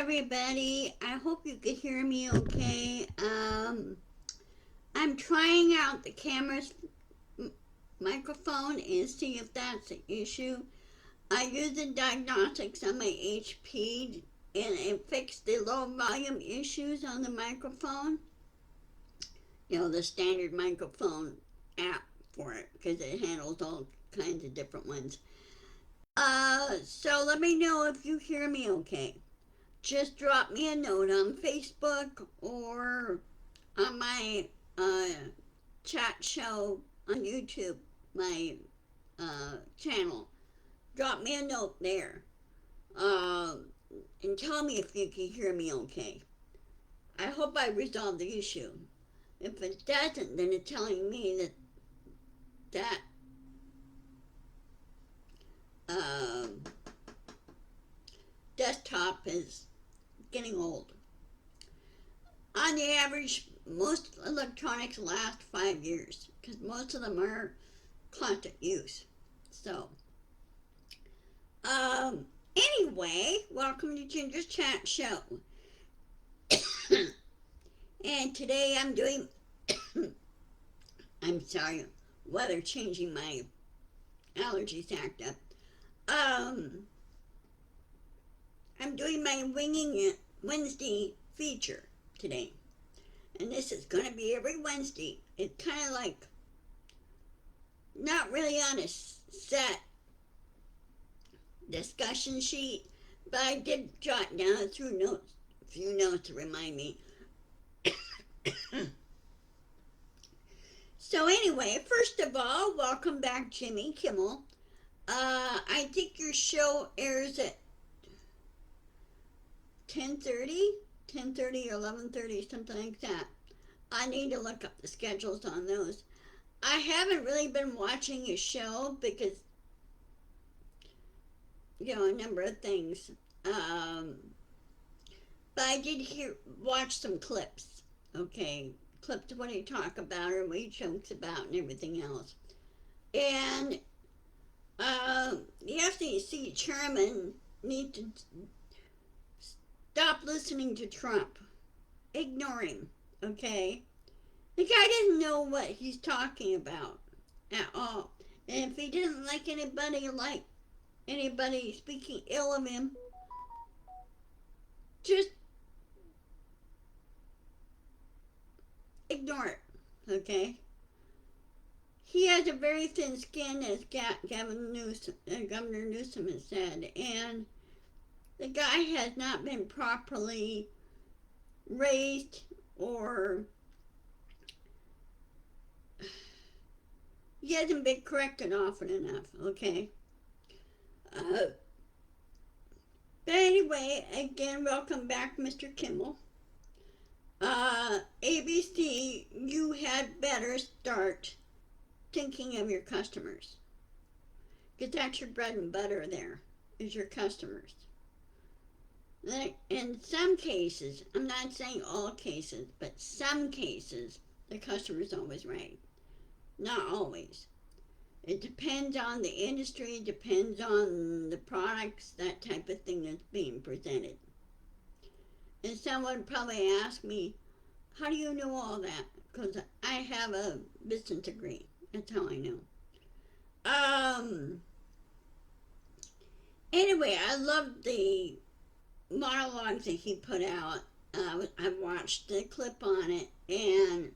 everybody. I hope you can hear me okay. I'm trying out the camera's microphone and see if that's an issue. I used the diagnostics on my HP and it fixed the low volume issues on the microphone. The standard microphone app for it because it handles all kinds of different ones. So let me know if you hear me okay. Just drop me a note on Facebook or on my chat show on YouTube, my channel. Drop me a note there uh, and tell me if you can hear me okay. I hope I resolved the issue. If it doesn't, then it's telling me that uh, desktop is getting old. On the average, most electronics last 5 years because most of them are constant use. So, anyway, welcome to Ginger's Chat Show. And today I'm doing, I'm sorry, weather changing, my allergies act up. I'm doing my Winging It Wednesday feature today. And this is going to be every Wednesday. It's kind of like not really on a set discussion sheet, but I did jot down a few notes to remind me. So anyway, first of all, welcome back, Jimmy Kimmel. I think your show airs at 10:30 or 11:30, something like that. I need to look up the schedules on those. I haven't really been watching your show because, a number of things. But I did watch some clips. Okay, clips of what he talk about or what he jokes about and everything else. And the FCC chairman needs to stop listening to Trump. Ignore him, okay? The guy doesn't know what he's talking about at all. And if he doesn't like anybody speaking ill of him, just ignore it, okay? He has a very thin skin, as Governor Newsom has said, and the guy has not been properly raised or he hasn't been corrected often enough, okay? But anyway, again, welcome back, Mr. Kimmel. ABC, you had better start thinking of your customers. Because that's your bread and butter there, is your customers. In some cases, I'm not saying all cases, but some cases, the customer's always right. Not always. It depends on the industry, it depends on the products, that type of thing that's being presented. And someone probably asked me, how do you know all that? Because I have a business degree. That's how I know. Anyway, I loved the monologues that he put out. I watched the clip on it, and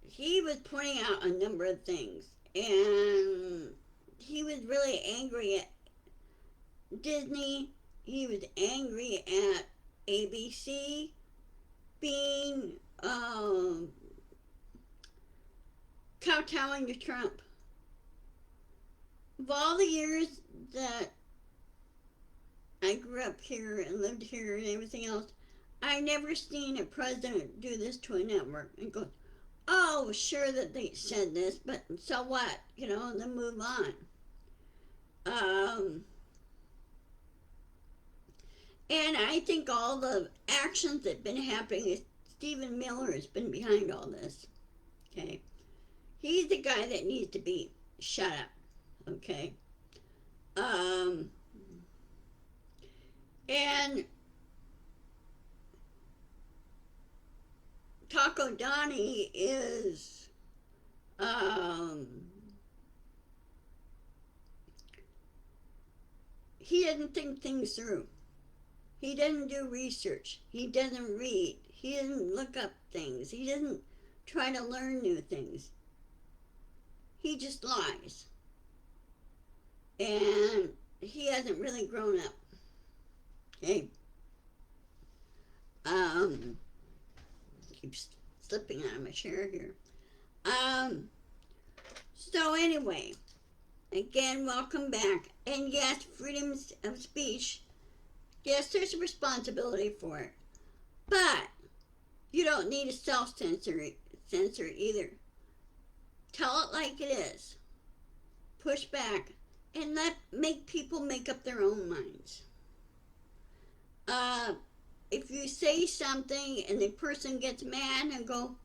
he was pointing out a number of things, and he was really angry at Disney. He was angry at ABC being kowtowing to Trump. Of all the years that I grew up here and lived here and everything else, I never seen a president do this to a network and go, oh, sure that they said this, but so what? And then move on. And I think all the actions that have been happening, Stephen Miller has been behind all this. Okay? He's the guy that needs to be shut up. Okay? And funny is, um, he didn't think things through. He doesn't do research. He doesn't read. He doesn't look up things. He doesn't try to learn new things. He just lies. And he hasn't really grown up. Okay. Keeps slipping out of my chair here. So anyway, again, welcome back. And yes, freedom of speech. Yes, there's a responsibility for it. But you don't need to self-censor either. Tell it like it is. Push back and make people make up their own minds. If you say something and the person gets mad and go,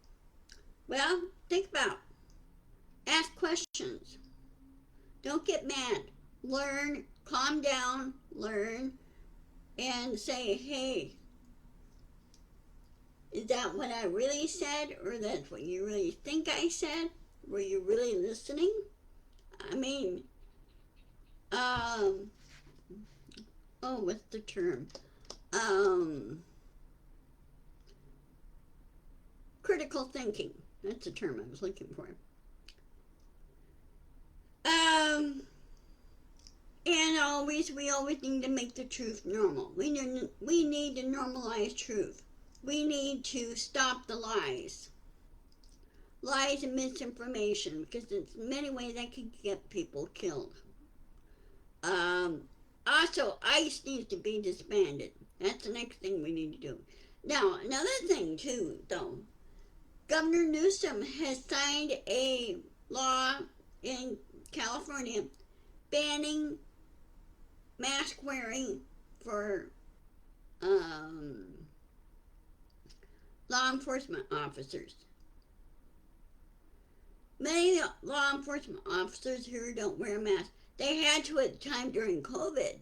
well, think about it. Ask questions. Don't get mad. Learn, calm down, learn, and say, hey, is that what I really said, or that's what you really think I said? Were you really listening? I mean, what's the term? Critical thinking. That's the term I was looking for. And we always need to make the truth normal. We need to normalize truth. We need to stop the lies. Lies and misinformation, because in many ways that can get people killed. Also, ICE needs to be disbanded. That's the next thing we need to do. Now, another thing too, though, Governor Newsom has signed a law in California banning mask wearing for law enforcement officers. Many law enforcement officers here don't wear masks. They had to at the time during COVID.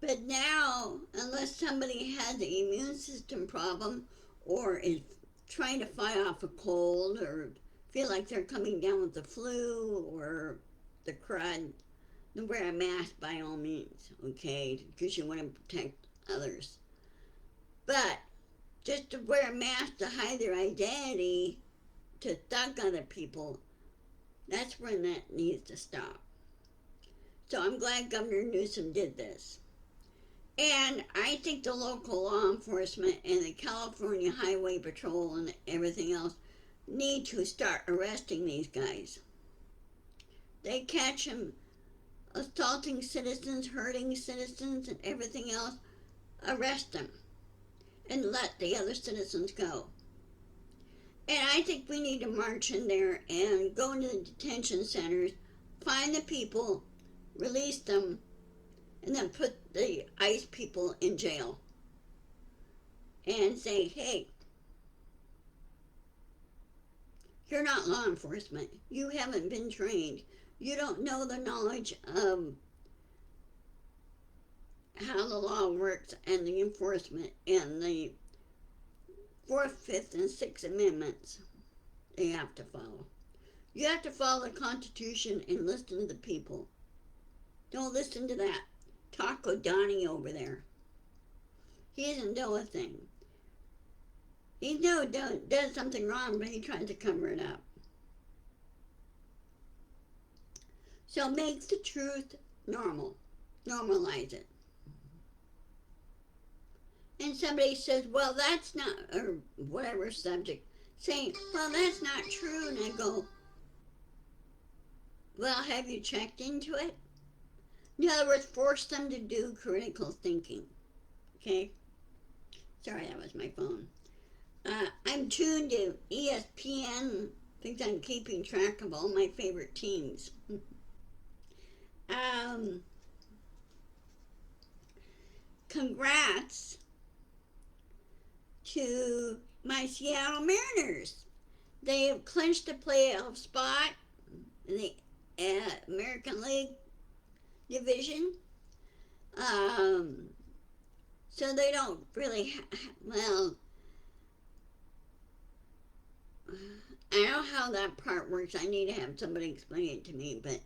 But now, unless somebody has an immune system problem or is trying to fight off a cold or feel like they're coming down with the flu or the crud, then wear a mask by all means, okay? Because you want to protect others. But just to wear a mask to hide their identity, to thug other people, that's when that needs to stop. So I'm glad Governor Newsom did this. And I think the local law enforcement and the California Highway Patrol and everything else need to start arresting these guys. They catch them assaulting citizens, hurting citizens, and everything else. Arrest them and let the other citizens go. And I think we need to march in there and go into the detention centers, find the people, release them, and then put the ICE people in jail. And say, hey, you're not law enforcement. You haven't been trained. You don't know the knowledge of how the law works and the enforcement and the 4th, 5th, and 6th Amendments they have to follow. You have to follow the Constitution and listen to the people. Don't listen to that Taco Donnie over there. He doesn't know a thing. He does something wrong, but he tries to cover it up. So make the truth normal. Normalize it. And somebody says, well, that's not, or whatever subject, saying, well, that's not true. And I go, well, have you checked into it? In other words, force them to do critical thinking. Okay? Sorry, that was my phone. I'm tuned to ESPN. I think I'm keeping track of all my favorite teams. Congrats to my Seattle Mariners. They have clinched a playoff spot in the American League division. So they don't really, well, I know how that part works. I need to have somebody explain it to me, but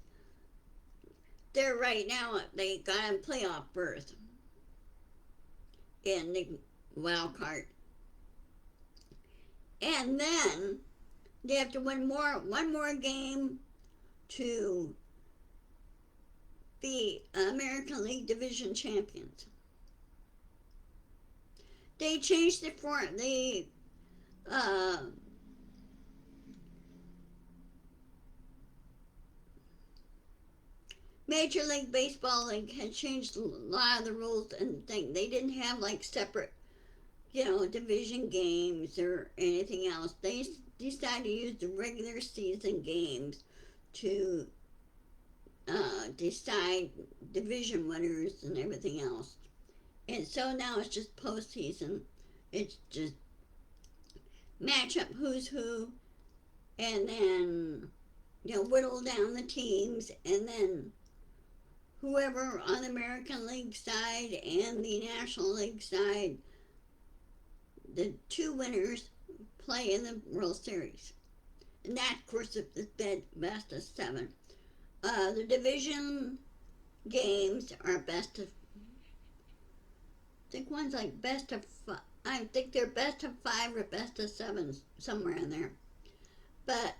they're right now, they got a playoff berth in the wild card. And then they have to win one more game to be American League Division champions. They changed the form. Uh, Major League Baseball had changed a lot of the rules and things. They didn't have like separate, division games or anything else. They decided to use the regular season games to decide division winners and everything else. And so now it's just postseason. It's just match up who's who, and then whittle down the teams, and then whoever on the American League side and the National League side, the two winners play in the World Series. And that, of course, is the best of seven. The division games are best of, I think one's like best of five. I think they're best of five or best of seven, somewhere in there. But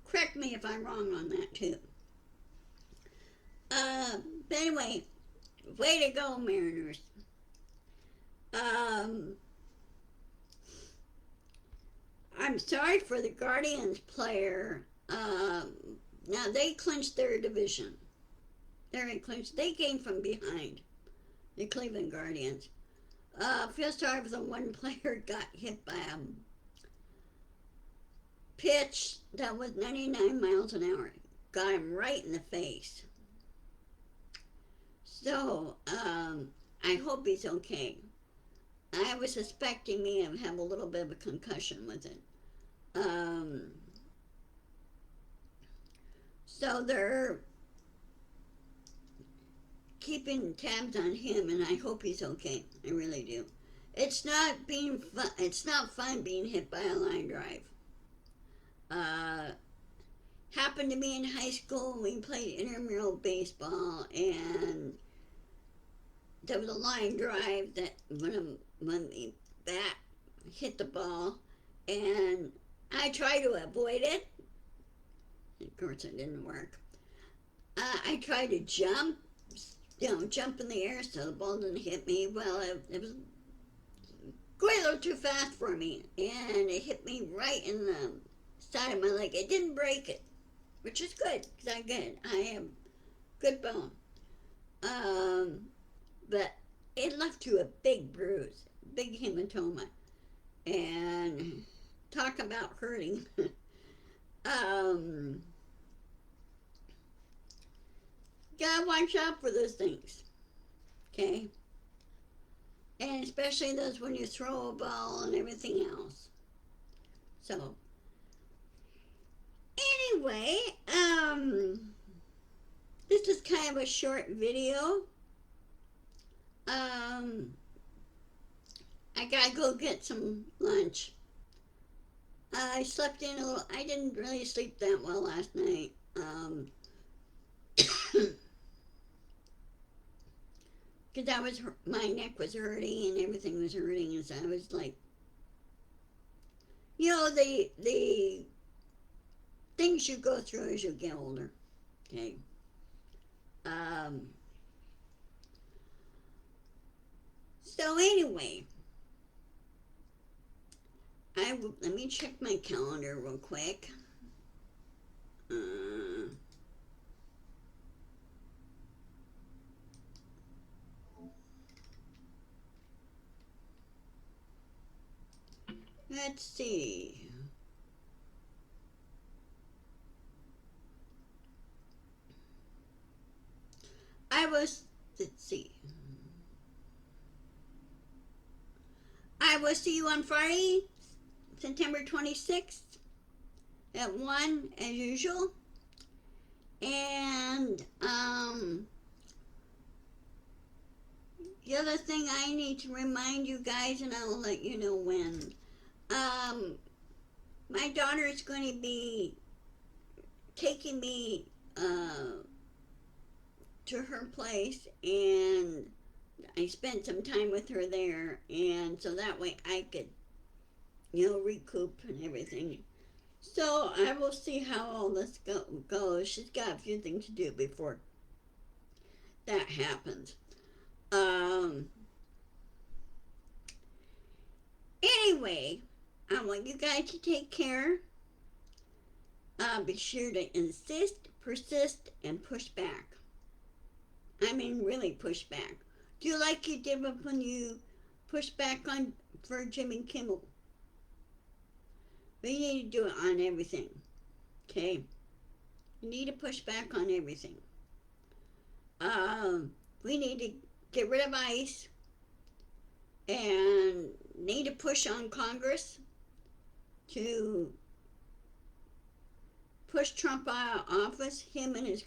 correct me if I'm wrong on that too. But anyway, way to go, Mariners. I'm sorry for the Guardians player. Now they clinched their division. They came from behind. The Cleveland Guardians. Feel sorry for the one player got hit by a pitch that was 99 miles an hour. Got him right in the face. So, I hope he's okay. I was suspecting me of having a little bit of a concussion with it. So they're keeping tabs on him, and I hope he's okay. I really do. It's not fun being hit by a line drive. Happened to me in high school. We played intramural baseball, and there was a line drive that when the bat hit the ball, and I tried to avoid it. Of course, it didn't work. I tried to jump in the air so the ball didn't hit me. Well, it was going a little too fast for me, and it hit me right in the side of my leg. It didn't break it, which is good, because I have good bone. But it left you a big bruise, big hematoma, and talk about hurting. Gotta watch out for those things, okay? And especially those when you throw a ball and everything else. So, anyway, this is kind of a short video. I gotta go get some lunch. I slept in a little. I didn't really sleep that well last night. Because my neck was hurting and everything was hurting, and so I was like, the things you go through as you get older. Okay. So anyway, let me check my calendar real quick. Let's see. Let's see. I will see you on Friday, September 26th at 1 as usual. And the other thing I need to remind you guys, and I will let you know when, Um, my daughter is going to be taking me to her place, and I spent some time with her there, and so that way I could, recoup and everything. So I will see how all this goes. She's got a few things to do before that happens. Um, anyway, I want you guys to take care. Be sure to insist, persist, and push back. I mean, really push back. Do like you did when you pushed back on for Jimmy Kimmel. But you need to do it on everything. Okay? You need to push back on everything. We need to get rid of ICE and need to push on Congress to push Trump out of office, him and his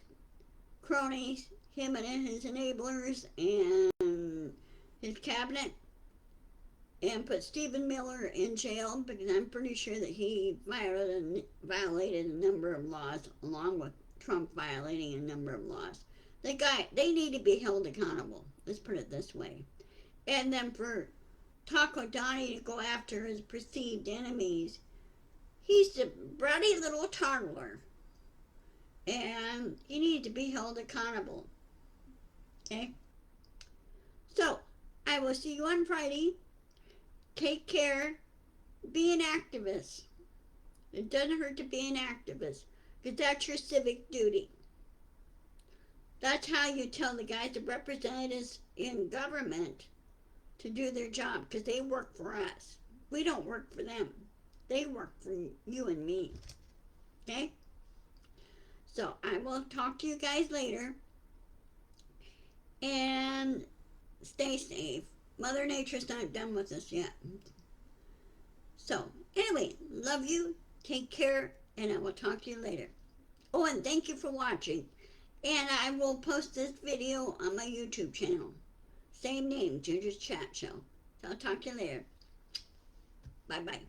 cronies, him and his enablers, and his cabinet, and put Stephen Miller in jail because I'm pretty sure that he violated a number of laws, along with Trump violating a number of laws. They need to be held accountable. Let's put it this way. And then for Taco Donnie to go after his perceived enemies, he's a bratty little toddler, and he needs to be held accountable. Okay? So, I will see you on Friday. Take care. Be an activist. It doesn't hurt to be an activist, because that's your civic duty. That's how you tell the guys, the representatives in government, to do their job, because they work for us. We don't work for them. They work for you and me. Okay? So I will talk to you guys later. And stay safe. Mother Nature's not done with us yet. So, anyway, love you. Take care. And I will talk to you later. Oh, and thank you for watching. And I will post this video on my YouTube channel. Same name, Ginger's Chat Show. So I'll talk to you later. Bye-bye.